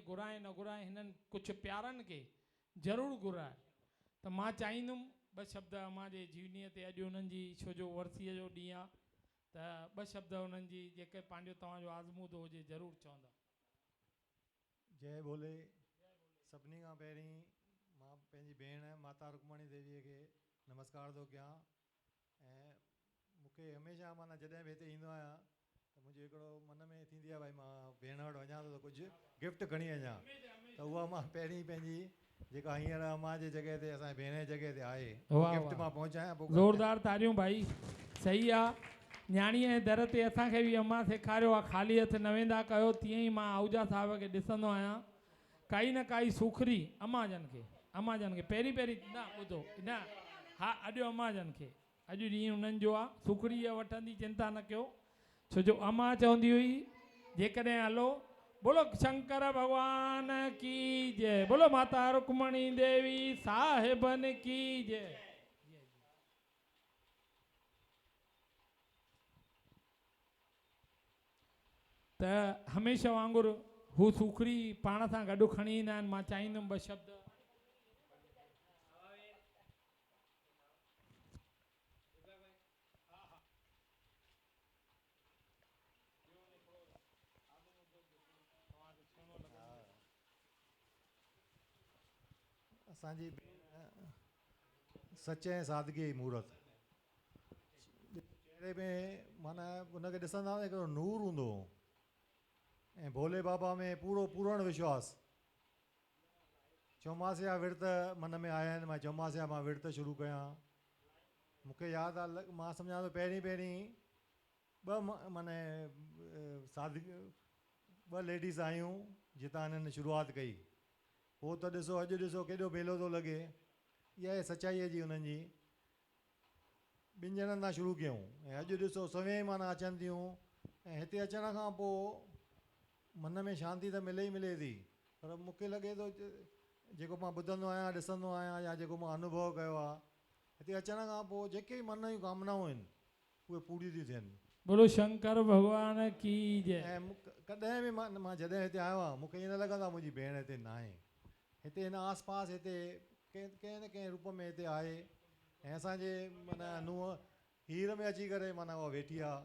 घुराए न घुराए हिननि कुझु प्यारनि खे ज़रूरु घुराए त मां चाहींदुमि ॿ शब्द अम्मा जे जीवनीअ ते अॼु उन्हनि जी छो जो वरसीअ जो ॾींहुं आहे त ॿ शब्द उन्हनि जी जेके पंहिंजो तव्हांजो आज़मूदो हुजे ज़रूरु चवंदा। जय भोले। सभिनी खां पहिरीं मां पंहिंजी भेण माता रुक्मणी देवीअ खे नमस्कार थो कयां ऐं मूंखे हमेशह माना जॾहिं बि हिते ईंदो आहियां त मुंहिंजो हिकिड़ो मन में थींदी आहे भाई मां भेण वटि वञा थो त कुझु गिफ्ट खणी वञा त उहा मां पहिरीं पंहिंजी जेका हींअर अम्मा जी जॻह ते असांजे भेण जी जॻह ते आहे गिफ्ट मां पहुचायां पोइ ज़ोरदार तारियूं भाई। सही आहे न्याणीअ जे दर ते असांखे बि अम्मा सेखारियो आहे ख़ाली हथ न वेंदा कयो। तीअं ई मां आहूजा साहिब खे ॾिसंदो आहियां काई न काई सूखड़ी अम्मा जन खे पहिरीं पहिरीं न ॿुधो न हा अॼु अम्मा जन खे अॼु ॾींहुं उन्हनि जो आहे सूखड़ी वठंदी चिंता न कयो छो जो अम्मा चवंदी हुई जेकॾहिं हलो बोलो शंकर भगवान की जय बोलो माता रुक्मणी देवी साहिबन की जय। त हमेशह वांगुरु हू सूखड़ी पाण सां गॾु खणी ईंदा आहिनि। मां चाहींदुमि ॿ शब्द असांजी सच ऐं सादगी मूर्त चहिरे में माना उनखे ॾिसंदा त हिकिड़ो नूर हूंदो ऐं भोले बाबा में पूर्ण विश्वास। चौमासे जा विर्त मन में आया आहिनि। मां चौमासे जा मां विर्त शुरू कयां। मूंखे यादि आहे मां सम्झां थो पहिरीं ॿ माना सादगी ॿ लेडीस आहियूं जितां हिननि शुरूआति कई। पोइ त ॾिसो अॼु ॾिसो केॾो बेलो थो लॻे। इहा आहे सचाईअ जी हुननि जी। ॿिनि ॼणनि खां शुरू कयूं ऐं अॼु ॾिसो सवें माना अचनि थियूं ऐं हिते अचण खां पोइ मन में शांती त मिले ई मिले थी पर मूंखे लॻे थो जेको मां ॿुधंदो आहियां ॾिसंदो आहियां या जेको मां अनुभव कयो आहे हिते अचण खां पोइ जेके बि मन जूं कामनाऊं आहिनि उहे पूरियूं थियूं थियनि। बोलो शंकर भगवान की जय। ऐं कॾहिं बि मां जॾहिं हिते आयो आहियां मूंखे ईअं न लॻंदो आहे मुंहिंजी भेण हिते न आहे। हिते हिन आसपास हिते कंहिं न कंहिं रूप में हिते आहे ऐं असांजे माना नुंहुं हीर में अची करे माना उहा वेठी आहे।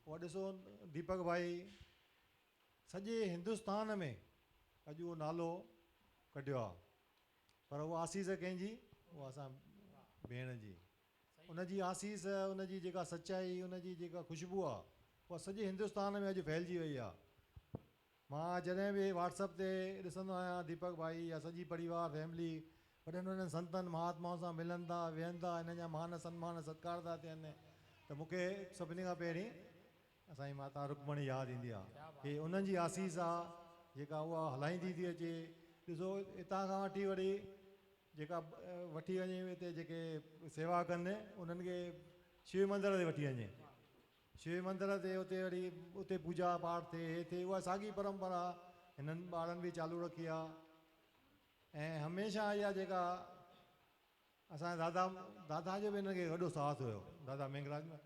उहा ॾिसो दीपक भाई सॼे हिंदुस्तान में अॼु उहो नालो कढियो आहे पर उहा आसीस कंहिंजी उहा असां भेण जी। उनजी आसीस उनजी जेका सचाई उनजी जेका ख़ुशबू आहे उहा सॼे हिंदुस्तान में अॼु फैलिजी वई आहे। मां जॾहिं बि व्हाट्सअप ते ॾिसंदो आहियां दीपक भाई या सॼी परिवार फैमिली वॾनि वॾनि संतनि महात्माउनि सां मिलनि था वेहनि था हिन जा मान सम्मान सत्कार था थियनि त मूंखे सभिनी खां पहिरीं असांजी माता रुक्मणी यादि ईंदी आहे की उन्हनि जी आसीस आहे जेका उहा हलाईंदी थी अचे। ॾिसो हितां खां वठी वरी जेका वठी वञे हिते जेके सेवा कनि उन्हनि खे शिव मंदर ते वठी वञे। शिव मंदर ते उते वरी उते पूजा पाठ थिए उहा साॻी परंपरा हिननि ॿारनि बि चालू रखी आहे। ऐं हमेशह इहा जेका असांजे दादा जो बि हिन खे वॾो साथ हुयो दादा मेंगराज में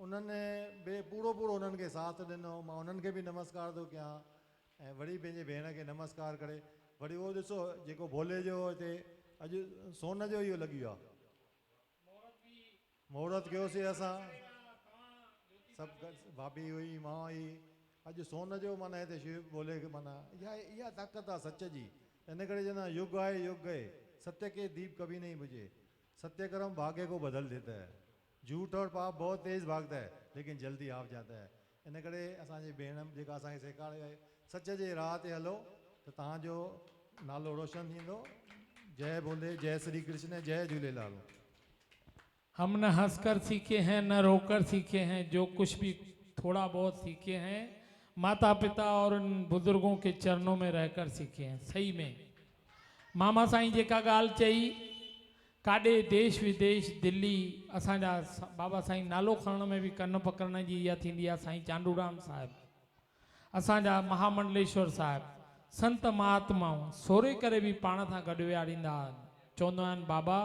उन्हनि बि पूरो उन्हनि खे साथ ॾिनो। मां उन्हनि खे बि नमस्कार थो कयां ऐं वरी पंहिंजे भेण खे नमस्कार करे वरी उहो ॾिसो जेको भोले जो हिते अॼु सोन जो इहो लॻी वियो आहे मुहूर्त कयोसीं असां सभु भाभी हुई मां हुई अॼु सोन जो माना हिते शिव भोले खे माना इहा ताक़त आहे सच जी। इन करे चवंदा युग आहे युग गए सत्य के दीप कभी नहीं बुझे सत्य कर्म भाग्य को बदल देता है झूठ और पाप बहुत तेज भागता है लेकिन जल्दी आप जाता है। इन करे असांजी भेण जेका असांखे सेखारियो आहे सच जे राह ते हलो त तव्हांजो नालो रोशन थींदो। जय भोले जय श्री कृष्ण जय झूलेलाल। हम न हंसकर सीखे हैं न रोकर सीखे हैं जो कुछ भी थोड़ा बहुत सीखे हैं माता पिता और उन बुजुर्गों के चरणों में रहकर सीखे हैं। सही में मामा साईं जेका ॻाल्हि चई काॾे देश विदेश दिल्ली असांजा बाबा साईं नालो खणण में बि कन पकड़ण जी इहा थींदी आहे। साईं चांडूराम साहिब असांजा महामंडलेश्वर साहिब संत महात्माऊं सोरे करे बि पाण सां गॾु विहारींदा चवंदा आहिनि बाबा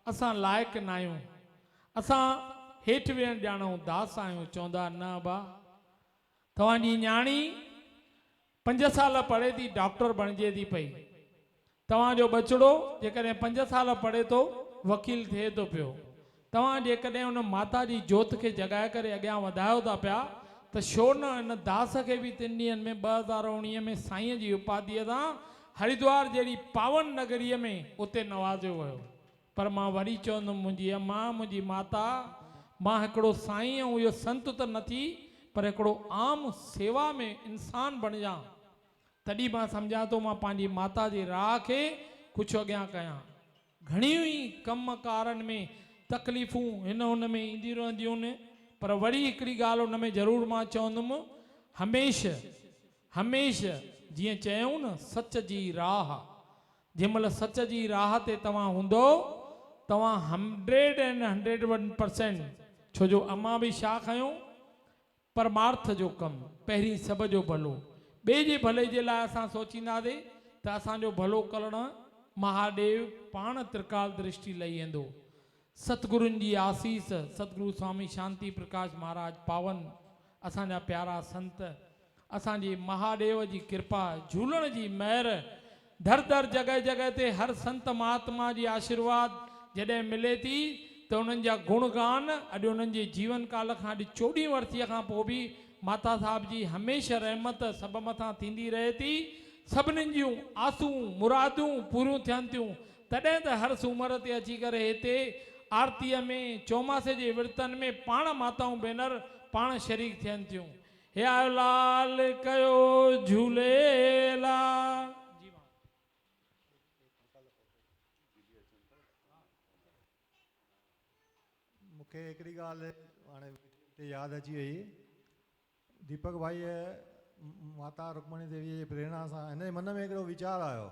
असां लाइक़ु न आहियूं असां हेठि वेहण ॼाणूं दास आहियूं। चवंदा न बा तव्हांजी न्याणी 5 साल पढ़े थी डॉक्टर बणिजे थी पई, तव्हांजो बचड़ो जेकॾहिं 5 साल पढ़े थो वकील थिए थो पियो, तव्हां जेकॾहिं उन माता जी जोत खे जगाए करे अॻियां वधायो था पिया, त छो न इन दास खे बि 3 ॾींहंनि में 2019 में साईं जी उपाधीअ सां हरिद्वार जहिड़ी पावन नगरीअ में उते नवाज़ियो वियो। पर मां वरी चवंदुमि, मुंहिंजी अम्मा, मुंहिंजी माता, मां हिकिड़ो साईं ऐं इहो संत त न थी, पर हिकिड़ो आम सेवा में इंसान बणिजां, तॾहिं मां सम्झां थो मां पंहिंजी माता जी राह खे कुझु अॻियां कयां। घणियूं ई कम कारनि में तकलीफ़ूं हिन हुन में ईंदियूं रहंदियूं आहिनि, पर वरी हिकिड़ी ॻाल्हि हुन में ज़रूरु मां चवंदुमि, हमेशह जीअं चयूं न, सच जी राह, जंहिं महिल सच जी राह ते तव्हां हूंदो, तव्हां 101%, छो जो अम्मा बि छा खयूं, परमार्थ जो कमु, पहिरीं सभ जो भलो, ॿिए जे भले जे लाइ असां सोचींदासीं त असांजो भलो करणु महादेव पाण त्रिकाल दृष्टि लही वेंदो। सतगुरुनि जी आसीस, सतगुरु स्वामी शांति प्रकाश महाराज पावन, असांजा प्यारा संत, असांजे महादेव जी कृपा, झूलण जी महर, दर दर जगह जगह ते हर संत महात्मा जी आशीर्वाद जॾहिं मिले थी, त उन्हनि जा गुणगान अॼु उन्हनि जे जीवन काल खां अॼु 24 वर्षीअ खां पोइ बि माता साहब जी हमेशह रहमत सभु मथां थींदी रहे थी। सभिनीनि जूं आसूं मुरादूं पूरियूं थियनि थियूं, तॾहिं त हर सूमर ते अची करे हिते आरतीअ में, चौमासे जे विर्तन में पाण माताऊं भेनर पाण शरीक थियनि थियूं। हे आयो लाल कयो झूलेलाल। मूंखे हिकिड़ी ॻाल्हि हाणे हिते यादि अची वई, दीपक भाई माता रुक्मणी देवीअ जी प्रेरणा सां हिन जे मन में हिकिड़ो वीचार आयो,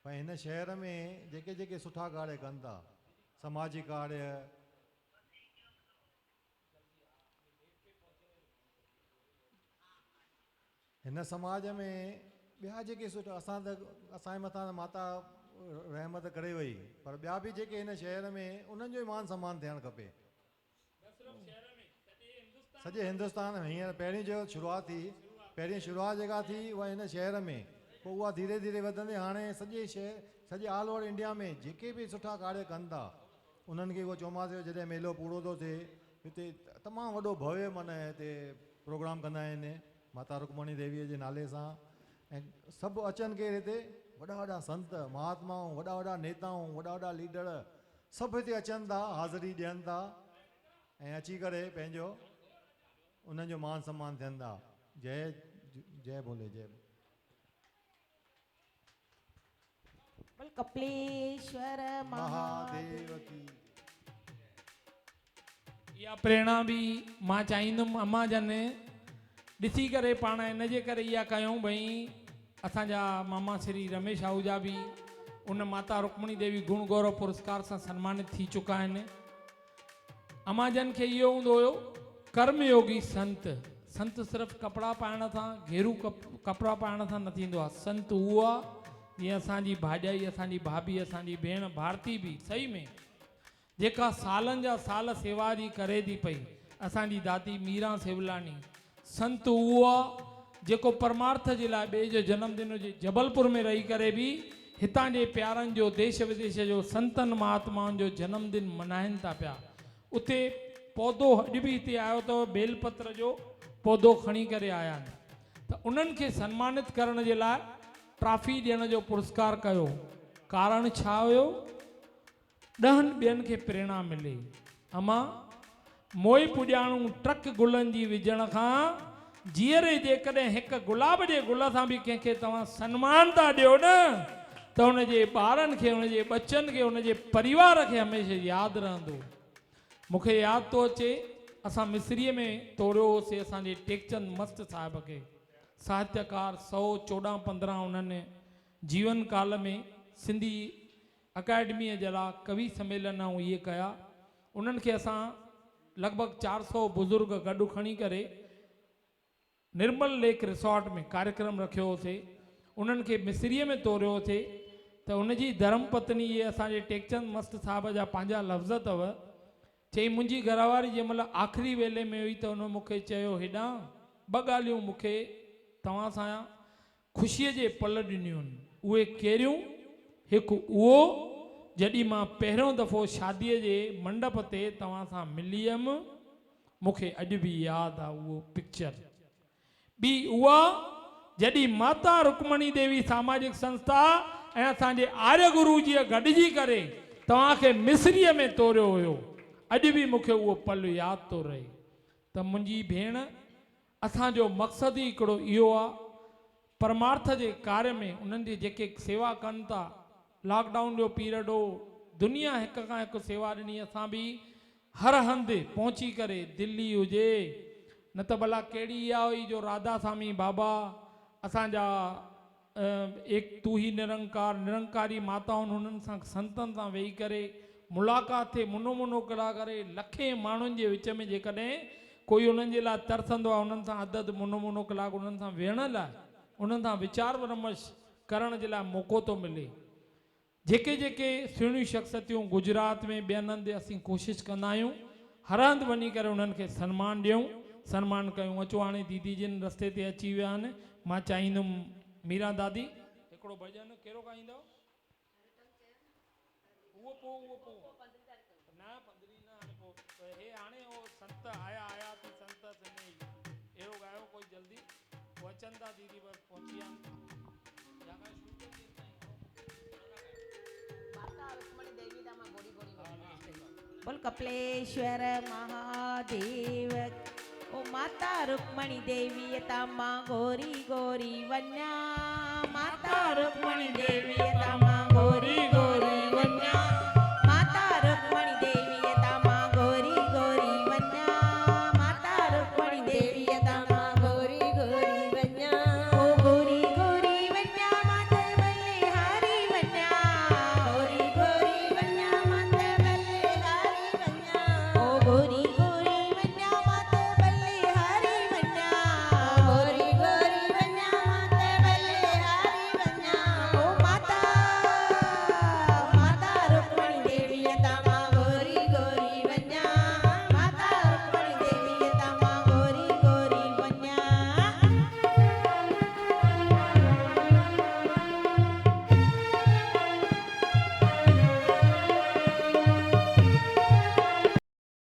भई हिन शहर में जेके जेके सुठा कार्य कनि था, समाजिक कार्य, हिन समाज में ॿिया जेके सुठा, असांजे मथां माता रहमत करे वई, पर ॿिया बि जेके हिन शहर में, उन्हनि जो ई मान सम्मान थियणु खपे सॼे हिंदुस्तान में। हींअर पहिरीं जो शुरूआत थी, पहिरीं शुरूआत जेका थी उहा हिन शहर में, पोइ उहा धीरे धीरे वधंदे हाणे सॼे शहर, सॼे ऑल ओवर इंडिया में जेके बि सुठा कार्य कनि था, उन्हनि खे उहो चौमासे जो जॾहिं मेलो पूरो थो थिए, हिते तमामु वॾो भव्य माना हिते प्रोग्राम कंदा आहिनि माता रुक्मणी देवीअ जे नाले सां, ऐं सभु अचनि केरु हिते, वॾा वॾा संत महात्माऊं, वॾा वॾा नेताऊं, वॾा वॾा लीडर, सभु हिते अचनि था, हाज़िरी ॾियनि था, ऐं अची करे पंहिंजो उन्हनि जो मान सम्मान थियनि था। जय जय बोले, जय कपिलेश्वर महादेव की। इहा प्रेरणा बि मां चाहींदुमि अम्मा जन ॾिसी करे पाण इन जे करे इहा कयूं, भई असांजा मामा श्री रमेश आहूजा बि उन माता रुक्मणी देवी गुण गौरव पुरस्कार सां सन्मानित थी चुका आहिनि। अम्मा जन खे इहो हूंदो हुयो, कर्मयोगी संत, संत सिर्फ़ु कपिड़ा पाइण सां, घेरू कपिड़ा पाइण सां न थींदो आहे, संत उहो आहे जीअं असांजी भाॼाई, असांजी भाभी, असांजी भेण भारती बि सही में जेका सालनि जा साल सेवा जी करे थी पई, असांजी दादी मीरा सेवलानी, संत उहो आहे जेको परमार्थ जे लाइ ॿिए जो जन्मदिन हुजे जबलपुर में रही करे बि हितां जे प्यारनि जो, देश विदेश जो संतनि महात्माउनि जो जन्मदिन मल्हाइनि था पिया। उते पौधो अॼु बि हिते आयो अथव, बेलपत्र जो पौधो खणी करे आया आहिनि, त उन्हनि खे सन्मानित करण जे लाइ ट्रॉफी ॾियण जो पुरस्कार कयो। कारण छा हुयो? 10 ॿियनि खे प्रेरणा मिले। अमा मोई पुॼाणू ट्रक गुलनि जी विझण खां जीअरे जेकॾहिं हिकु गुलाब जे गुल सां बि कंहिंखे तव्हां सन्मान था ॾियो न, त हुनजे ॿारनि खे, हुनजे बचनि खे, हुनजे परिवार खे हमेशह यादि रहंदो। मूंखे यादि थो अचे, असां मिस्रीअ में तोड़ियो होसीं असांजे टेकचंद मस्त साहिब खे, साहित्यकार 114-15 उन्हनि जीवन काल में सिंधी अकेडमीअ जहिड़ा कवि सम्मेलन ऐं इहे कया। उन्हनि खे असां लॻभॻि 400 बुज़ुर्ग गॾु खणी करे निर्मल लेक रिसोर्ट में कार्यक्रम रखियो होसीं। उन्हनि खे मिस्रीअ में तोड़ियो होसीं, त उनजी धर्म पत्नी इहे असांजे टेकचंद मस्त साहिब जा पंहिंजा लफ़्ज़ अथव। चई, मुंहिंजी घरवारी जंहिं महिल आख़िरी वेले में हुई त उन मूंखे चयो, हेॾां 2 ॻाल्हियूं मूंखे तव्हां सां ख़ुशीअ जे पल ॾिनियूं आहिनि। उहे कहिड़ियूं? हिकु उहो जॾहिं मां पहिरियों दफ़ो शादीअ जे मंडप ते तव्हां सां मिली हुयमि, मूंखे अॼु बि यादि आहे उहो पिक्चर। ॿी उहा जॾहिं माता रुक्मणी देवी सामाजिक संस्था ऐं असांजे आर्य गुरु जीअ गॾिजी करे तव्हांखे मिस्रीअ में तोरियो हुयो, अॼु बि मूंखे उहो पल यादि थो रहे। त मुंहिंजी भेण, असांजो मक़सदु ई हिकिड़ो इहो आहे, परमार्थ जे कार्य में उन्हनि जी जेके सेवा कनि था। लॉकडाउन जो पीरियड हो, दुनिया हिक खां हिकु सेवा ॾिनी, असां बि हर हंधि पहुची करे, दिल्ली हुजे न त भला कहिड़ी इहा हुई जो राधा स्वामी बाबा असांजा एक तू ही निरंकार निरंकारी माताउनि हुननि सां संतनि सां वेही करे मुलाक़ात थिए, मुनो मुनो करा करे लखे माण्हुनि जे विच में जेकॾहिं कोई उन्हनि जे लाइ तरसंदो आहे, उन्हनि सां अधु मुनो मुनो कलाक उन्हनि सां वेहण लाइ, उन्हनि सां वीचार विमर्श करण जे लाइ मौक़ो थो मिले। जेके जेके सुहिणियूं शख़्सियतूं गुजरात में ॿियनि हंधि असीं कोशिशि कंदा आहियूं, हर हंधि वञी करे उन्हनि खे सन्मान ॾियूं, सन्मान कयूं। अचो हाणे दीदी जिन रस्ते ते अची विया आहिनि, मां चाहींदुमि मीरा दादी हिकिड़ो भॼन कहिड़ो ॻाईंदव? उहो न 15 न, हे हाणे हो संत आया आया थी संत सिंधी, अहिड़ो ॻायो कोई जल्दी, वो अचनि था दीदी बस पहुची विया आहिनि। बोल कपलेश्वर महादेव, ओ माता रुक्मणी देवी तामा गोरी गोरी वन्या, माता रुक्मणी देवी